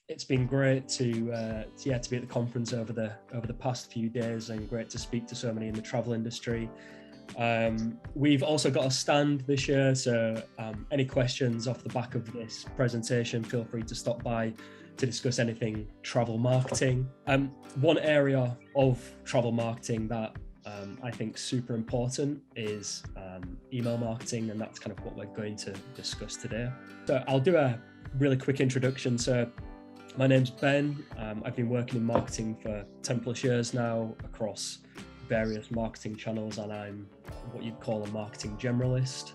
It's been great to be at the conference over the past few days, and great to speak to so many in the travel industry. We've also got a stand this year, so any questions off the back of this presentation, feel free to stop by to discuss anything travel marketing. One area of travel marketing that I think super important is email marketing, and that's kind of what we're going to discuss today. So I'll do a really quick introduction. So my name's Ben. I've been working in marketing for 10 plus years now across various marketing channels, and I'm what you'd call a marketing generalist.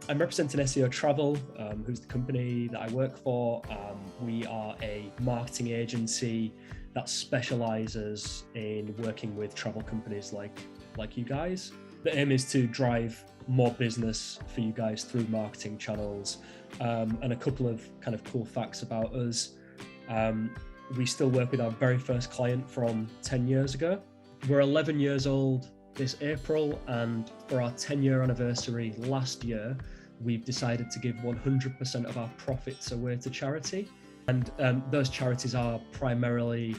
I'm representing SEO Travel, who's the company that I work for. We are a marketing agency that specializes in working with travel companies like you guys. The aim is to drive more business for you guys through marketing channels. And a couple of kind of cool facts about us. We still work with our very first client from 10 years ago. We're 11 years old this April, and for our 10-year anniversary last year, we've decided to give 100% of our profits away to charity. And those charities are primarily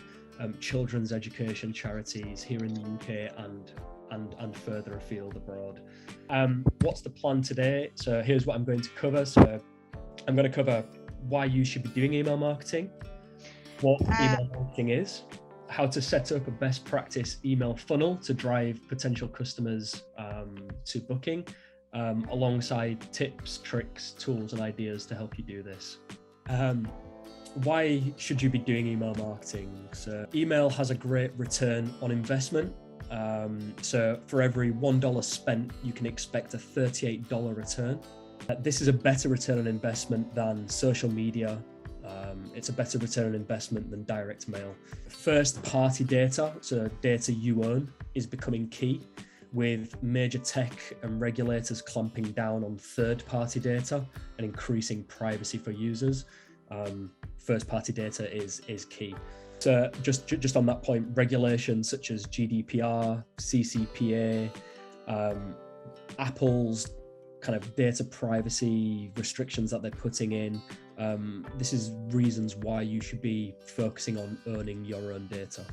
children's education charities here in the UK and further afield abroad. What's the plan today? So here's what I'm going to cover. So I'm going to cover why you should be doing email marketing, what email marketing is, how to set up a best practice email funnel to drive potential customers to booking, alongside tips, tricks, tools, and ideas to help you do this. Why should you be doing email marketing? So email has a great return on investment. So for every $1 spent, you can expect a $38 return. This is a better return on investment than social media. It's a better return on investment than direct mail. First party data, so data you own, is becoming key, with major tech and regulators clamping down on third party data and increasing privacy for users. First party data is key. So just on that point, regulations such as GDPR, CCPA, Apple's kind of data privacy restrictions that they're putting in. This is reasons why you should be focusing on owning your own data.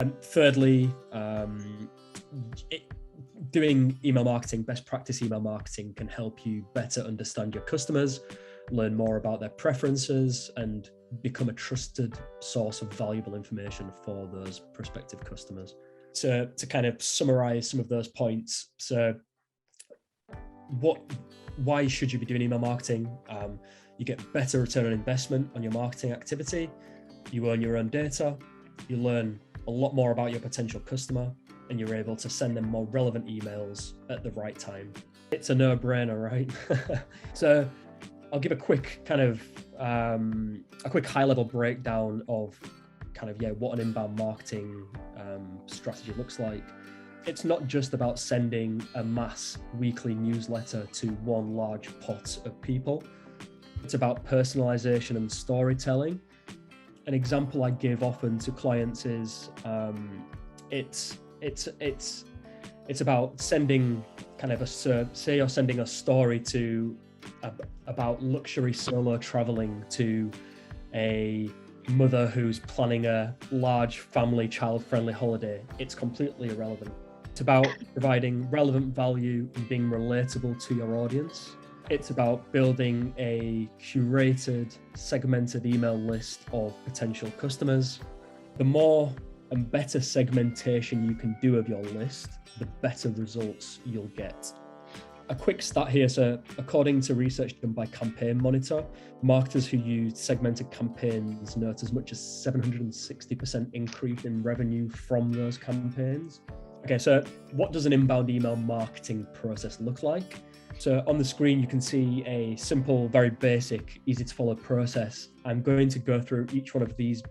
And thirdly, doing email marketing, best practice email marketing, can help you better understand your customers, learn more about their preferences, and become a trusted source of valuable information for those prospective customers. So to kind of summarize some of those points, so why should you be doing email marketing? You get better return on investment on your marketing activity. You own your own data. You learn a lot more about your potential customer, and you're able to send them more relevant emails at the right time. It's a no-brainer, right? So I'll give a quick kind of a quick high-level breakdown of kind of what an inbound marketing strategy looks like. It's not just about sending a mass weekly newsletter to one large pot of people. It's about personalization and storytelling. An example I give often to clients is it's about sending kind of say you're sending a story about luxury solo traveling to a mother who's planning a large family child-friendly holiday. It's completely irrelevant. It's about providing relevant value and being relatable to your audience. It's about building a curated, segmented email list of potential customers. The more and better segmentation you can do of your list, the better results you'll get. A quick stat here. So according to research done by Campaign Monitor, marketers who use segmented campaigns note as much as 760% increase in revenue from those campaigns. Okay, so what does an inbound email marketing process look like? So on the screen, you can see a simple, very basic, easy to follow process. I'm going to go through each one of these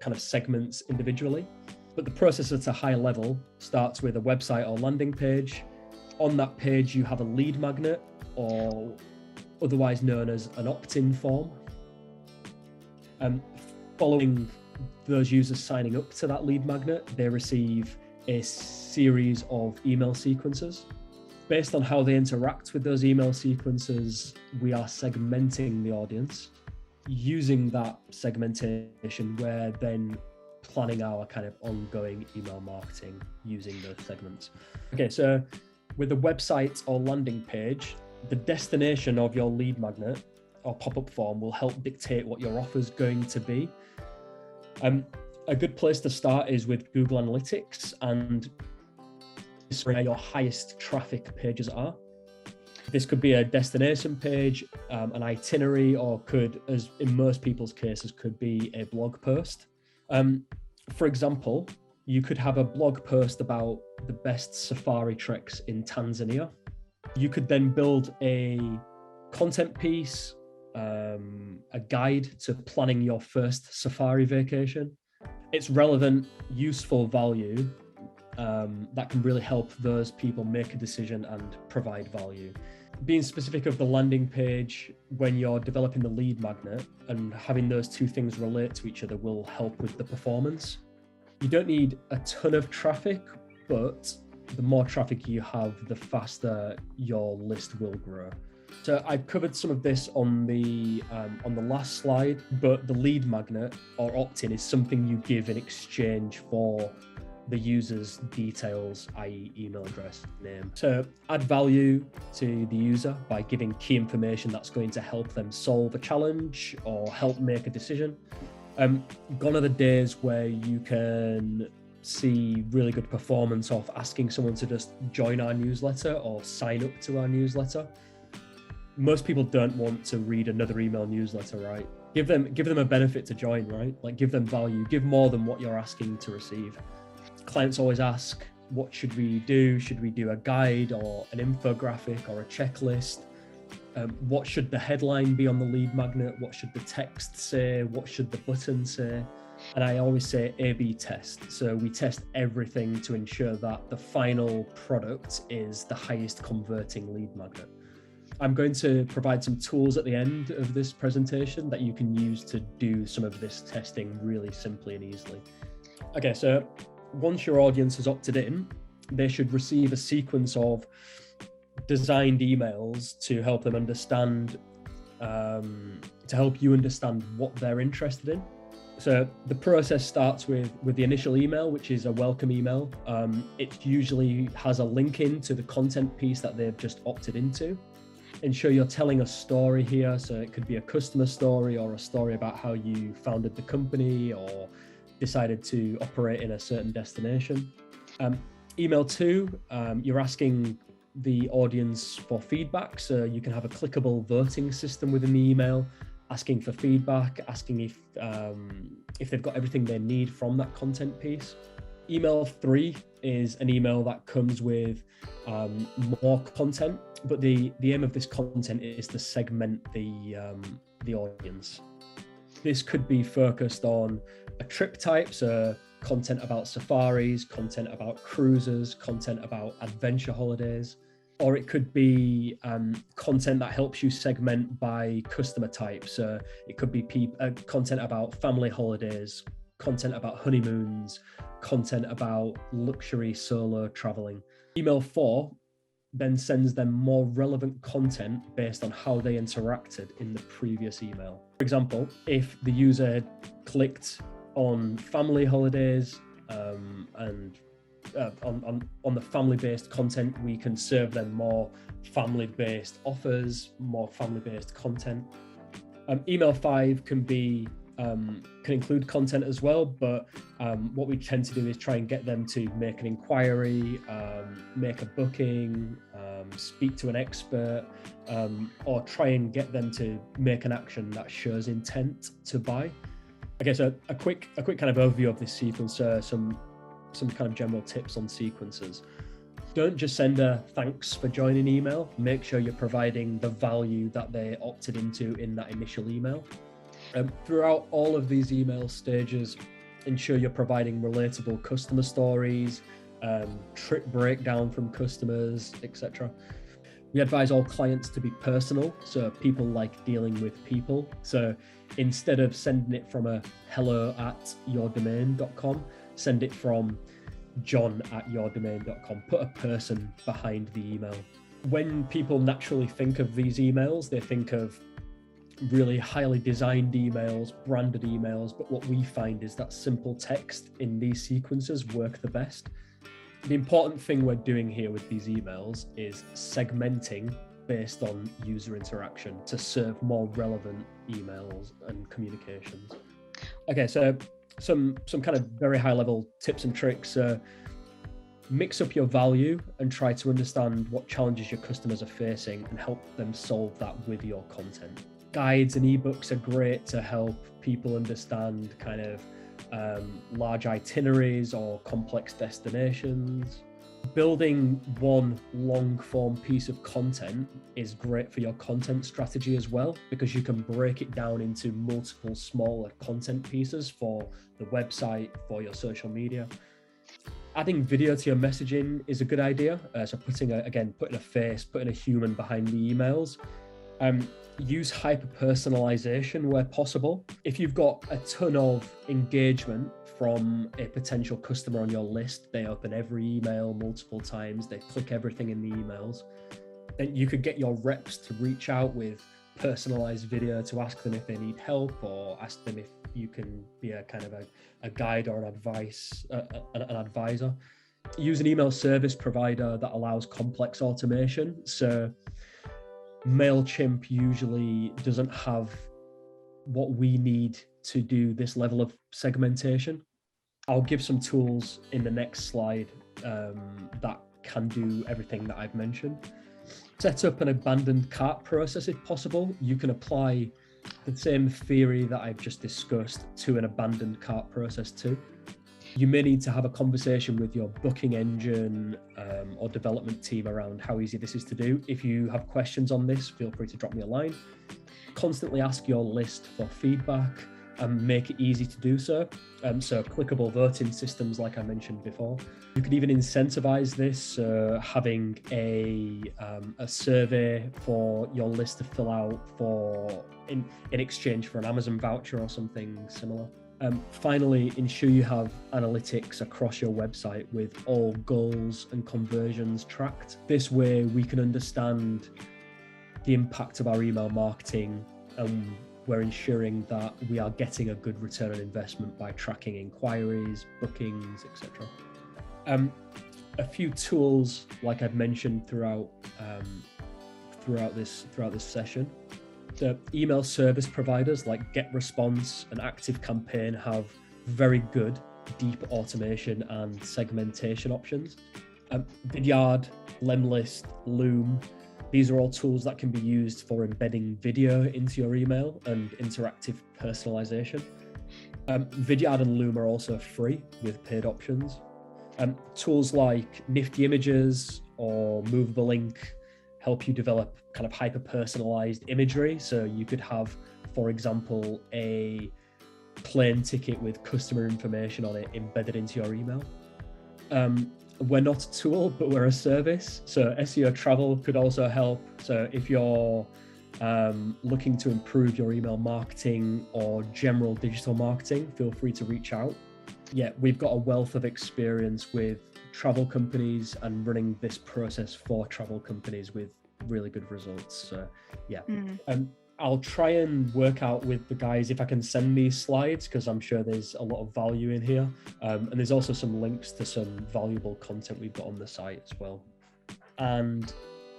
kind of segments individually, but the process at a high level starts with a website or landing page. On that page, you have a lead magnet, or otherwise known as an opt-in form. Following those users signing up to that lead magnet, they receive a series of email sequences. Based on how they interact with those email sequences, we are segmenting the audience. using that segmentation, we're then planning our kind of ongoing email marketing using those segments. Okay, so with a website or landing page, the destination of your lead magnet or pop-up form will help dictate what your offer is going to be. A good place to start is with Google Analytics, and this is where your highest traffic pages are. This could be a destination page, an itinerary, or could, as in most people's cases, could be a blog post. For example, you could have a blog post about the best safari treks in Tanzania. You could then build a content piece, a guide to planning your first safari vacation. It's relevant, useful value that can really help those people make a decision and provide value. Being specific of the landing page when you're developing the lead magnet and having those two things relate to each other will help with the performance. You don't need a ton of traffic, but the more traffic you have, the faster your list will grow. So I've covered some of this on the last slide, but the lead magnet or opt-in is something you give in exchange for the user's details, i.e. email address, name. To add value to the user by giving key information that's going to help them solve a challenge or help make a decision. Gone are the days where you can see really good performance of asking someone to just join our newsletter or sign up to our newsletter. Most people don't want to read another email newsletter, right? Give them a benefit to join, right? Like give them value, give more than what you're asking to receive. Clients always ask, what should we do? Should we do a guide or an infographic or a checklist? What should the headline be on the lead magnet? What should the text say? What should the button say? And I always say A/B test. So we test everything to ensure that the final product is the highest converting lead magnet. I'm going to provide some tools at the end of this presentation that you can use to do some of this testing really simply and easily. Okay, so once your audience has opted in, they should receive a sequence of designed emails to help them understand, to help you understand what they're interested in. So the process starts with the initial email, which is a welcome email. It usually has a link in to the content piece that they've just opted into. Ensure you're telling a story here. So it could be a customer story or a story about how you founded the company or decided to operate in a certain destination. Email 2, you're asking the audience for feedback. So you can have a clickable voting system within the email, asking for feedback, asking if they've got everything they need from that content piece. Email 3 is an email that comes with more content, but the aim of this content is to segment the audience. This could be focused on a trip type, so content about safaris, content about cruises, content about adventure holidays, or it could be content that helps you segment by customer type. So it could be content about family holidays, content about honeymoons, content about luxury solo traveling. Email 4 then sends them more relevant content based on how they interacted in the previous email. For example, if the user had clicked on family holidays and on the family-based content, we can serve them more family-based offers, more family-based content. Email 5 can include content as well, but what we tend to do is try and get them to make an inquiry, make a booking, speak to an expert, or try and get them to make an action that shows intent to buy. Okay, so a quick kind of overview of this sequence, some kind of general tips on sequences. Don't just send a thanks for joining email. Make sure you're providing the value that they opted into in that initial email. Throughout all of these email stages, ensure you're providing relatable customer stories, trip breakdown from customers, etc. We advise all clients to be personal, so people like dealing with people. So instead of sending it from a hello@yourdomain.com, send it from john@yourdomain.com. Put a person behind the email. When people naturally think of these emails, they think of really highly designed emails, branded emails, but what we find is that simple text in these sequences work the best. The important thing we're doing here with these emails is segmenting based on user interaction to serve more relevant emails and communications. Okay, so some kind of very high level tips and tricks. Mix up your value and try to understand what challenges your customers are facing and help them solve that with your content. Guides and ebooks are great to help people understand kind of large itineraries or complex destinations. Building one long form piece of content is great for your content strategy as well, because you can break it down into multiple smaller content pieces for the website, for your social media. Adding video to your messaging is a good idea. So putting a face, putting a human behind the emails. Use hyper-personalization where possible. If you've got a ton of engagement from a potential customer on your list, they open every email multiple times, they click everything in the emails, then you could get your reps to reach out with personalized video to ask them if they need help, or ask them if you can be a kind of a guide or an advisor. Use an email service provider that allows complex automation. So MailChimp usually doesn't have what we need to do this level of segmentation. I'll give some tools in the next slide that can do everything that I've mentioned. Set up an abandoned cart process if possible. You can apply the same theory that I've just discussed to an abandoned cart process too. You may need to have a conversation with your booking engine or development team around how easy this is to do. If you have questions on this, feel free to drop me a line. Constantly ask your list for feedback and make it easy to do so. So clickable voting systems, like I mentioned before. You could even incentivize this, having a survey for your list to fill out in exchange for an Amazon voucher or something similar. Finally, ensure you have analytics across your website with all goals and conversions tracked. This way we can understand the impact of our email marketing, and we're ensuring that we are getting a good return on investment by tracking inquiries, bookings, etc. A few tools, like I've mentioned throughout this session. The email service providers like GetResponse and ActiveCampaign have very good deep automation and segmentation options. Vidyard, Lemlist, Loom, these are all tools that can be used for embedding video into your email and interactive personalization. Vidyard and Loom are also free with paid options. Tools like Nifty Images or Movable Ink help you develop kind of hyper-personalized imagery. So you could have, for example, a plane ticket with customer information on it embedded into your email. We're not a tool, but we're a service. So SEO Travel could also help. So if you're looking to improve your email marketing or general digital marketing, feel free to reach out. Yeah, we've got a wealth of experience with travel companies and running this process for travel companies with really good results. So yeah, I'll try and work out with the guys if I can send these slides, because I'm sure there's a lot of value in here. And there's also some links to some valuable content we've got on the site as well. And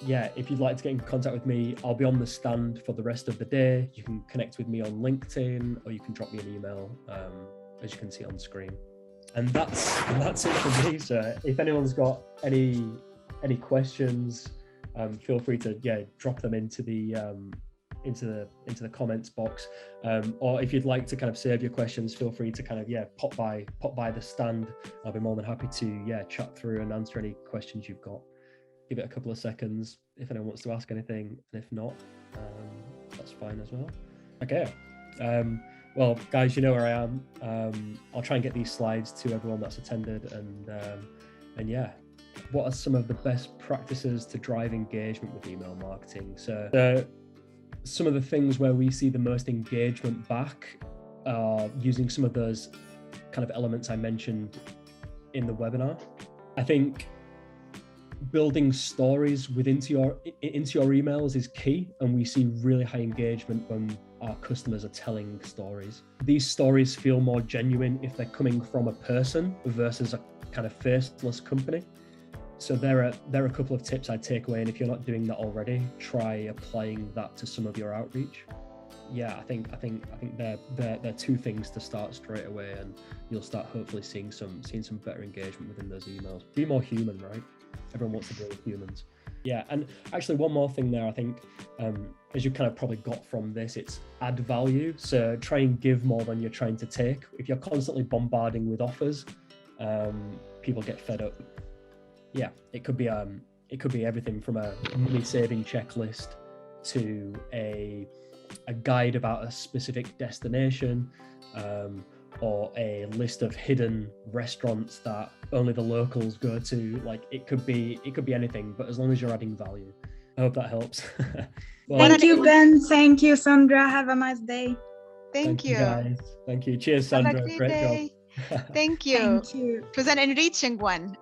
yeah, if you'd like to get in contact with me, I'll be on the stand for the rest of the day. You can connect with me on LinkedIn, or you can drop me an email, as you can see on screen. And that's it for me. So if anyone's got any questions, feel free to drop them into the comments box, or if you'd like to kind of save your questions, feel free to kind of pop by the stand. I'll be more than happy to chat through and answer any questions you've got. Give it a couple of seconds if anyone wants to ask anything, and if not, that's fine as well. Okay. Well, guys, you know where I am. I'll try and get these slides to everyone that's attended, and yeah, what are some of the best practices to drive engagement with email marketing? So some of the things where we see the most engagement back are using some of those kind of elements I mentioned in the webinar. I think building stories into your emails is key, and we see really high engagement when our customers are telling stories. These stories feel more genuine if they're coming from a person versus a kind of faceless company. So there are a couple of tips I'd take away, and if you're not doing that already, try applying that to some of your outreach. Yeah, I think they're two things to start straight away, and you'll start hopefully seeing some better engagement within those emails. Be more human, right? Everyone wants to deal with humans. Yeah, and actually one more thing there, I think, as you kind of probably got from this, it's add value. So try and give more than you're trying to take. If you're constantly bombarding with offers, people get fed up. Yeah, it could be everything from a money saving checklist to a guide about a specific destination, or a list of hidden restaurants that only the locals go to. Like it could be anything, but as long as you're adding value. I hope that helps. Well, thank you, Ben. Thank you, Sandra. Have a nice day. Thank you guys. Thank you. Cheers, Sandra. Great day. Job. Thank you. Thank you. It was an enriching one.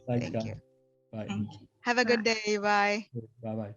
Thank you. Bye. Thank you. Have a good day. Bye. Bye-bye.